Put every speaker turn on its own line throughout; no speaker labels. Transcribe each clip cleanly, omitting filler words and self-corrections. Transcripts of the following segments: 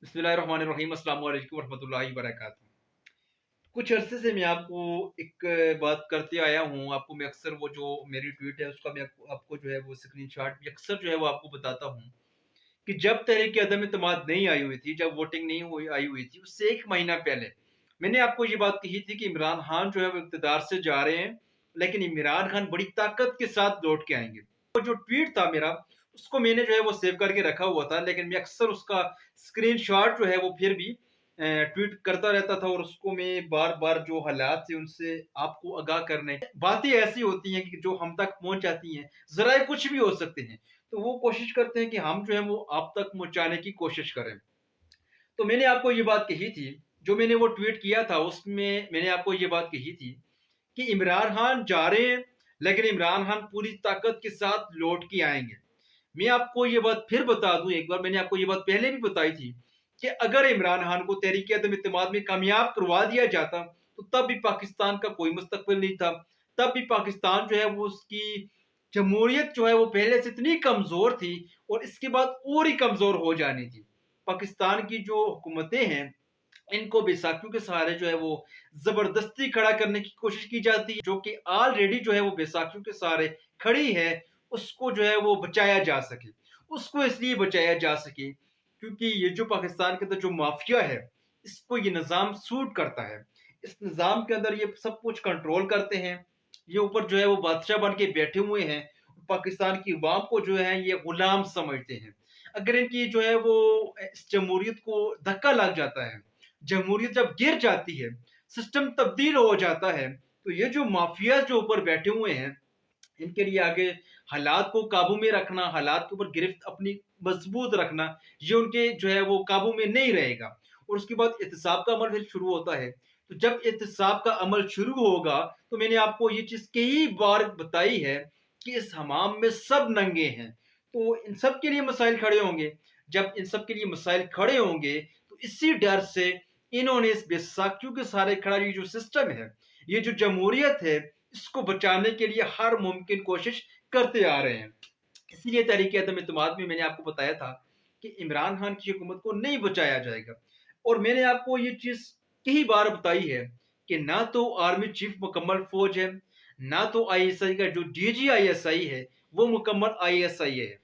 बिस्मिल्लाहिर्रहमानिर्रहीम अस्सलाम वालेकुम रहमतुल्लाहि वबरकातुहू। कुछ अरसे से मैं आपको एक बात करते आया हूँ। आपको मैं अक्सर वो जो मेरी ट्वीट है उसका मैं आपको जो है वो स्क्रीनशॉट भी अक्सर जो है वो आपको बताता हूँ कि जब तहरीक अदम एतमाद नहीं आई हुई थी, जब वोटिंग नहीं हुई आई हुई थी, उससे 1 महीना पहले मैंने आपको ये बात कही थी कि इमरान खान जो है वो इक़्तिदार से जा रहे हैं, लेकिन इमरान खान बड़ी ताकत के साथ लौट के आएँगे। वो जो ट्वीट था मेरा, उसको मैंने जो है वो सेव करके रखा हुआ था, लेकिन मैं अक्सर उसका स्क्रीनशॉट जो है वो फिर भी ट्वीट करता रहता था और उसको मैं बार-बार जो हालात थे उनसे आपको आगाह करने बातें ऐसी होती हैं कि जो हम तक पहुँच जाती हैं, ज़राए कुछ भी हो सकते हैं। तो वो कोशिश करते हैं कि हम जो है वो आप तक पहुँचाने की कोशिश करें। तो मैंने आपको ये बात कही थी, जो मैंने वो ट्वीट किया था उसमें मैंने आपको ये बात कही थी कि इमरान खान जा रहे हैं, लेकिन इमरान खान पूरी ताकत के साथ लौट के आएँगे। मैं आपको ये बात फिर बता दूँ एक बार, मैंने आपको ये बात पहले भी बताई थी कि अगर इमरान खान को तहरीक-ए-अदम-ए-इत्तेमाद में कामयाब करवा दिया जाता, तो तब भी पाकिस्तान का कोई मुस्तकबिल नहीं था। तब भी पाकिस्तान जो है वो उसकी जमहूरियत जो है वो पहले से इतनी कमज़ोर थी और इसके बाद और ही कमज़ोर हो जानी थी। पाकिस्तान की जो हुकूमतें हैं, इनको बैसाखियों के सहारे जो है वो ज़बरदस्ती खड़ा करने की कोशिश की जाती है, जो कि ऑलरेडी जो है वो बैसाखियों के सहारे खड़ी है, उसको जो है वो बचाया जा सके। उसको इसलिए बचाया जा सके क्योंकि ये जो पाकिस्तान के अंदर जो माफिया है, इसको ये निज़ाम सूट करता है। इस निज़ाम के अंदर ये सब कुछ कंट्रोल करते हैं। ये ऊपर जो है वो बादशाह बन के बैठे हुए हैं। पाकिस्तान की अवाम को जो है ये गुलाम समझते हैं। अगर इनकी जो है वो इस जमहूरियत को धक्का लग जाता है, जमहूरियत जब गिर जाती है, सिस्टम तब्दील हो जाता है, तो ये जो माफिया जो ऊपर बैठे हुए हैं, इनके लिए आगे हालात को काबू में रखना, हालात के ऊपर गिरफ्त अपनी मजबूत रखना, ये उनके जो है वो काबू में नहीं रहेगा। और उसके बाद एहतसाब का अमल फिर शुरू होता है। तो जब एहतसाब का अमल शुरू होगा, तो मैंने आपको ये चीज़ कई बार बताई है कि इस हमाम में सब नंगे हैं। तो इन सब के लिए मसाइल खड़े होंगे। जब इन सब के लिए मसाइल खड़े होंगे, तो इसी डर से इन्होंने इस बैसाखियों के सहारे खड़ा ये जो सिस्टम है, ये जो जमहूरियत है, इसको बचाने के लिए हर मुमकिन कोशिश करते आ रहे हैं। इसीलिए तहरीक-ए-अदम-ए-इत्तेमाद में मैंने आपको बताया था कि इमरान खान की हुकूमत को नहीं बचाया जाएगा। और मैंने आपको ये चीज़ कई बार बताई है कि ना तो आर्मी चीफ मुकम्मल फ़ौज है, ना तो आईएसआई का जो डीजी आईएसआई है, वो मुकम्मल आईएसआई है।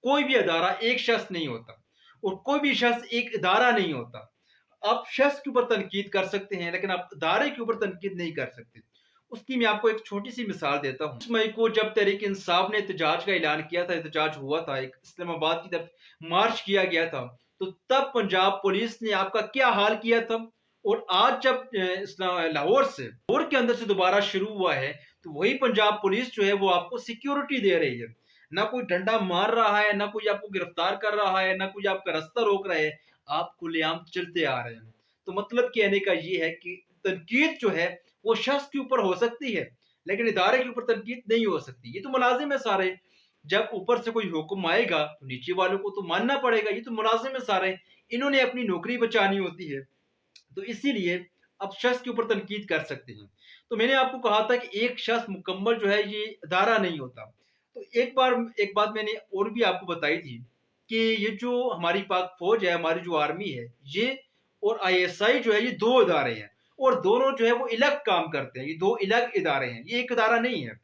कोई भी अदारा एक शख्स नहीं होता और कोई भी शख्स एक इदारा नहीं होता। आप शख्स के ऊपर तनकीद कर सकते हैं, लेकिन आप इदारे के ऊपर तनकीद नहीं कर सकते। उसकी मैं आपको एक छोटी-सी मिसाल देता हूँ। 20 मई को जब तहरीक इंसाफ ने एहतजाज का ऐलान किया था, एहतजाज हुआ था, एक इस्लामाबाद की तरफ मार्च किया गया था, तो तब पंजाब पुलिस ने आपका क्या हाल किया था? और आज जब लाहौर के अंदर से दोबारा शुरू हुआ है, तो वही पंजाब पुलिस जो है वो आपको सिक्योरिटी दे रही है। ना कोई डंडा मार रहा है, ना कोई आपको गिरफ्तार कर रहा है, ना कोई आपका रास्ता रोक रहा है, आप खुलेआम चलते आ रहे हैं। तो मतलब कहने का ये है कि तनकीद जो है वो शख्स के ऊपर हो सकती है, लेकिन इदारे के ऊपर तनकीद नहीं हो सकती। ये तो मुलाजिम है सारे। जब ऊपर से कोई हुक्म आएगा तो नीचे वालों को तो मानना पड़ेगा। ये तो मुलाजिम है सारे। इन्होंने अपनी नौकरी बचानी होती है। तो इसीलिए आप शख्स के ऊपर तनकीद कर सकते हैं। तो मैंने आपको कहा था कि एक शख्स मुकम्मल जो है ये अदारा नहीं होता। तो एक बात मैंने और भी आपको बताई थी कि ये जो हमारी पाक फ़ौज है, हमारी जो आर्मी है, ये और आईएसआई जो है ये 2 इदारे हैं और दोनों जो है वो अलग काम करते हैं। ये 2 अलग इदारे हैं, ये एक इदारा नहीं है।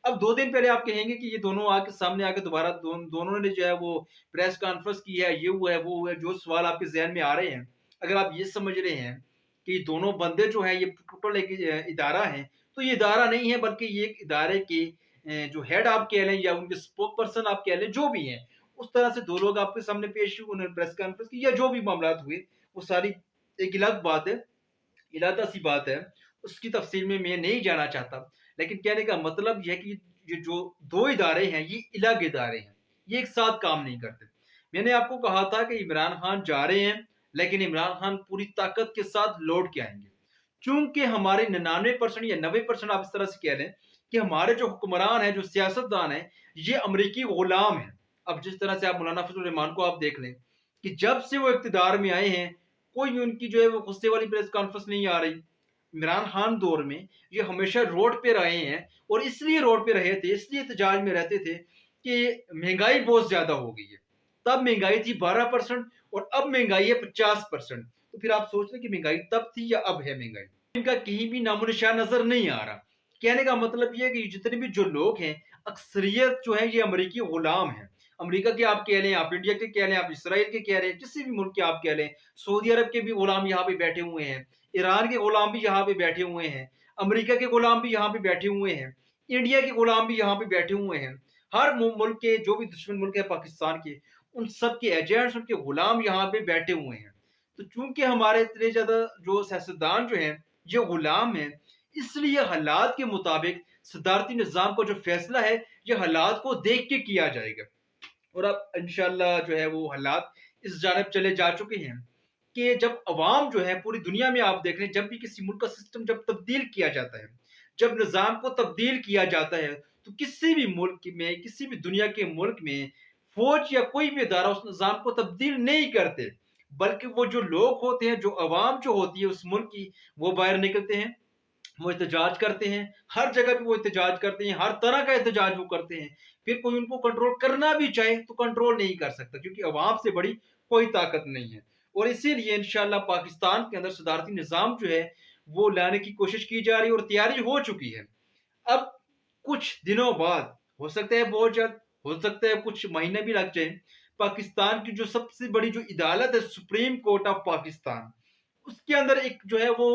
अब 2 दिन पहले आप कहेंगे कि ये दोनों आके सामने आके दोबारा दोनों ने जो है वो प्रेस कॉन्फ्रेंस की है, ये हुआ है, वो हुआ है, जो सवाल आपके ज़हन में आ रहे हैं, अगर आप ये समझ रहे हैं कि दोनों बंदे जो हैं ये टोटल एक इदारा है, तो ये इदारा नहीं है बल्कि ये एक इदारे के जो हेड आप कह लें या उनके स्पोक पर्सन आप कह लें, जो भी हैं, उस तरह से 2 लोग आपके सामने पेश हुए, उन्होंने प्रेस कॉन्फ्रेंस की या जो भी मामलात हुए, वो सारी एक अलग बात है, इलादा-सी बात है, उसकी तफ़सील में मैं नहीं जाना चाहता। लेकिन कहने का मतलब ये है कि ये जो 2 इदारे हैं, ये अलग इदारे हैं, ये एक साथ काम नहीं करते। मैंने आपको कहा था कि इमरान खान जा रहे हैं, लेकिन इमरान खान पूरी ताकत के साथ लौट के आएँगे। चूँकि हमारे 99% या 90% आप इस तरह से कह लें कि हमारे जो हुक्मरान हैं, जो सियासतदान हैं, ये अमरीकी गुलाम हैं। अब जिस तरह से आप मौलाना फजल रहमान को आप देख लें कि जब से वो इक़्तिदार में आए हैं, कोई उनकी जो है वो गुस्से वाली प्रेस कॉन्फ्रेंस नहीं आ रही। इमरान खान दौर में ये हमेशा रोड पे रहे हैं और इसलिए रोड पे रहे थे, इसलिए एहतजाज में रहते थे कि महँगाई बहुत ज़्यादा हो गई है। तब महँगाई थी 12% और अब महंगाई है 50%। तो फिर आप सोच रहे कि महंगाई तब थी या अब है महंगाई? इनका कहीं भी नामो निशान नजर नहीं आ रहा। कहने का मतलब ये है कि जितने भी जो लोग हैं, अक्सरियत जो है ये अमेरिकी गुलाम है। अमेरिका के आप कह लें, आप इंडिया के कह लें, आप इसराइल के कह लें, किसी भी मुल्क के आप कह लें, सऊदी अरब के भी गुलाम यहाँ पे बैठे हुए हैं, ईरान के गुलाम भी यहाँ पे बैठे हुए हैं, अमेरिका के गुलाम भी यहाँ पे बैठे हुए हैं, इंडिया के गुलाम भी यहाँ पे बैठे हुए हैं। हर मुल्क के जो भी दुश्मन मुल्क है पाकिस्तान के, उन सब के एजेंट्स, उनके गुलाम यहाँ पे बैठे हुए हैं। तो चूंकि हमारे इतने ज्यादा जो सियासतदान जो हैं ये गुलाम हैं, इसलिए हालात के मुताबिक सदारती निज़ाम का जो फैसला है ये हालात को देख के किया जाएगा। और अब इंशाल्लाह जो है वो हालात इस जानब चले जा चुके हैं कि जब अवाम जो है पूरी दुनिया में आप देख लें, जब भी किसी मुल्क का सिस्टम जब तब्दील किया जाता है, जब निज़ाम को तब्दील किया जाता है, तो किसी भी मुल्क में, किसी भी दुनिया के मुल्क में फौज या कोई भी इदारा उस निज़ाम को तब्दील नहीं करते, बल्कि वो जो लोग होते हैं, जो अवाम जो होती है उस मुल्क की, वो बाहर निकलते हैं, वो एहतजाज करते हैं। हर जगह पे वो एहतजाज करते हैं, हर तरह का एहतजाज वो करते हैं। फिर कोई उनको कंट्रोल करना भी चाहे तो कंट्रोल नहीं कर सकता, क्योंकि अवाम से बड़ी कोई ताकत नहीं है। और इसीलिए इंशाल्लाह पाकिस्तान के अंदर सदारती निज़ाम जो है वो लाने की कोशिश की जा रही है और तैयारी हो चुकी है। अब कुछ दिनों बाद, हो सकता है बहुत जल्द, हो सकता है कुछ महीने भी लग जाए, पाकिस्तान की जो सबसे बड़ी जो अदालत है, सुप्रीम कोर्ट ऑफ पाकिस्तान, उसके अंदर एक जो है वो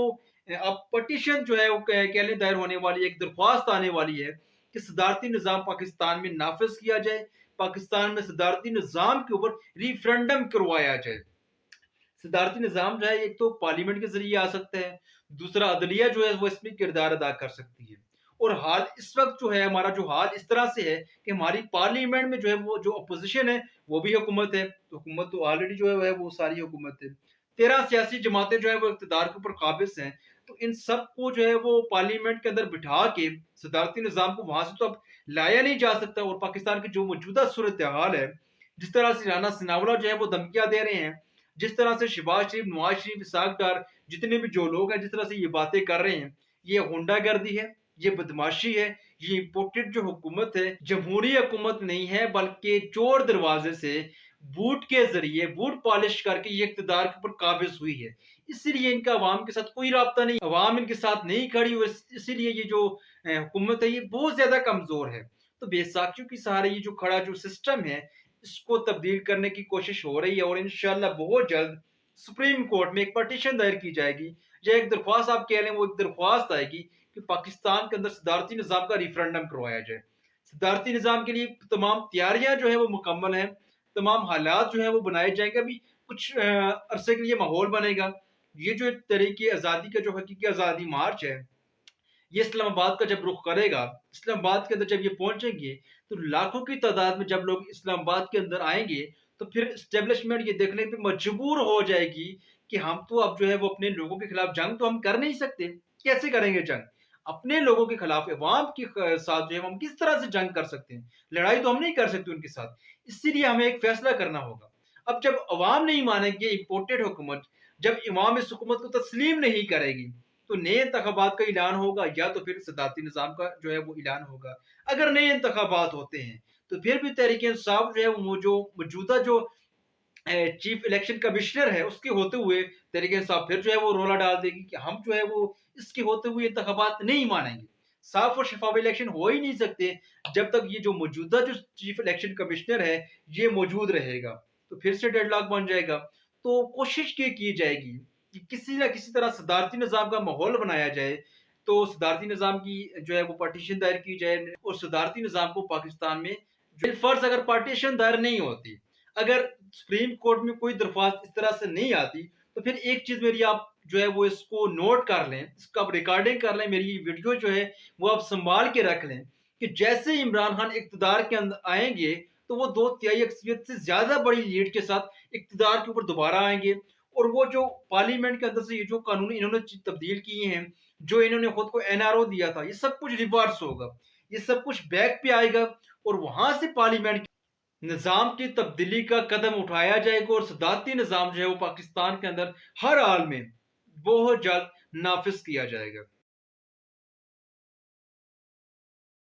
अब पटिशन जो है वो कह लें दायर होने वाली है, एक दरख्वास्त आने वाली है कि सदारती निज़ाम पाकिस्तान में नाफिज किया जाए, पाकिस्तान में सदारती निज़ाम के ऊपर रिफरेंडम करवाया जाए। सदारती निज़ाम जो है एक तो पार्लियामेंट के जरिए आ सकता है, दूसरा अदलिया जो है वो इसमें किरदार अदा कर सकती है। और हाल इस वक्त जो है हमारा जो हाल इस तरह से है कि हमारी पार्लियामेंट में जो है वो जो अपोजिशन है वो भी हुकूमत है, तो हुकूमत तो ऑलरेडी जो है वो सारी हुकूमत है। 13 सियासी जमातें जो है वो इक़्तिदार के ऊपर काबिज हैं। तो इन सब को जो है वो पार्लियामेंट के अंदर बिठा के सदारती निज़ाम को वहां से तो अब लाया नहीं जा सकता। और पाकिस्तान की जो मौजूदा सूरत हाल है, जिस तरह से राना सनावला जो है वो धमकियां दे रहे हैं, जिस तरह से शहबाज शरीफ, नवाज शरीफ, इसाक डार, जितने भी जो लोग हैं जिस तरह से ये बातें कर रहे हैं, ये गुंडागर्दी है, ये बदमाशी है, ये इम्पोर्टेड जो हुकूमत है, जमहूरी हुकूमत नहीं है, बल्कि चोर दरवाजे से बूट के जरिए बूट पॉलिश करके ये इक़्तिदार के ऊपर काबिज हुई है। इसीलिए इनका अवाम के साथ कोई राब्ता नहीं, अवाम इनके साथ नहीं खड़ी हुई, इसीलिए ये जो हुकूमत है ये बहुत ज्यादा कमजोर है। तो बेसाखियों की सहारे ये जो खड़ा जो सिस्टम है इसको तब्दील करने की कोशिश हो रही है। और इंशाल्लाह बहुत जल्द सुप्रीम कोर्ट में एक पटिशन दायर की जाएगी, या एक दरख्वास्त आप कह लें, वो एक दरख्वास्त आएगी कि पाकिस्तान के अंदर सदारती निज़ाम का रिफरेंडम करवाया जाए। सदारती निज़ाम के लिए तमाम तैयारियां जो है वो मुकम्मल हैं, तमाम हालात जो है वो बनाए जाएंगे। अभी कुछ अरसे के लिए माहौल बनेगा। ये जो तरीके आज़ादी का जो हकीकी आज़ादी मार्च है, ये इस्लामाबाद का जब रुख करेगा, इस्लामाबाद के अंदर जब ये पहुंचेंगे, तो लाखों की तादाद में जब लोग इस्लामाबाद के अंदर आएंगे, तो फिर इस्टेब्लिशमेंट ये देखने पे मजबूर हो जाएगी कि हम तो अब जो है वो अपने लोगों के खिलाफ जंग तो हम कर नहीं सकते। कैसे करेंगे जंग? अपने लोगों के खिलाफ, अवाम के साथ जो है हम किस तरह से जंग कर सकते हैं? लड़ाई तो हम नहीं कर सकते उनके साथ। इसीलिए हमें एक फैसला करना होगा। अब जब अवाम नहीं मानेंगे इम्पोर्टेड हुकूमत, जब इमाम इस हुकूमत को तस्लीम नहीं करेगी, तो नए इंतखाबात का ऐलान होगा, या तो फिर सदारती निज़ाम का जो है वो ऐलान होगा। अगर नए इंतखाबात होते हैं तो फिर भी तहरीक इंसाफ जो है वो जो मौजूदा जो चीफ इलेक्शन कमिश्नर है उसके होते हुए तहरीक इंसाफ फिर जो है वो रोला डाल देगी कि हम जो है वो इसके होते हुए इंतखाबात नहीं मानेंगे। साफ और शफाफ इलेक्शन हो ही नहीं सकते जब तक ये जो मौजूदा जो चीफ इलेक्शन कमिश्नर है ये मौजूद रहेगा। तो फिर से डेडलॉक बन जाएगा। तो कोशिश ये की जाएगी कि किसी ना किसी तरह सदारती निज़ाम का माहौल बनाया जाए। तो सदारती निज़ाम की जो है वो पार्टीशन दायर की जाए, और सदारती निज़ाम को पाकिस्तान में जो फर्ज अगर पार्टीशन दायर नहीं होती, अगर सुप्रीम कोर्ट में कोई दरख्वास्त इस तरह से नहीं आती, तो फिर एक चीज मेरी आप जो है वो इसको नोट कर लें, इसका आप रिकॉर्डिंग कर लें, मेरी वीडियो जो है वो आप संभाल के रख लें कि जैसे इमरान खान इक़्तिदार के अंदर आएंगे तो वो 2/3 अक्सरियत से ज्यादा बड़ी लीड के साथ इक़्तिदार के ऊपर दोबारा आएंगे। और वो जो पार्लियामेंट के अंदर से ये जो कानून इन्होंने तब्दील किए हैं, जो इन्होंने खुद को एनआरओ दिया था, ये सब कुछ रिवर्स होगा, ये सब कुछ बैक पे आएगा। और वहां से पार्लियामेंट निज़ाम की तब्दीली का कदम उठाया जाएगा, और सदारती निज़ाम जो है वो पाकिस्तान के अंदर हर हाल में बहुत जल्द नाफिज किया जाएगा।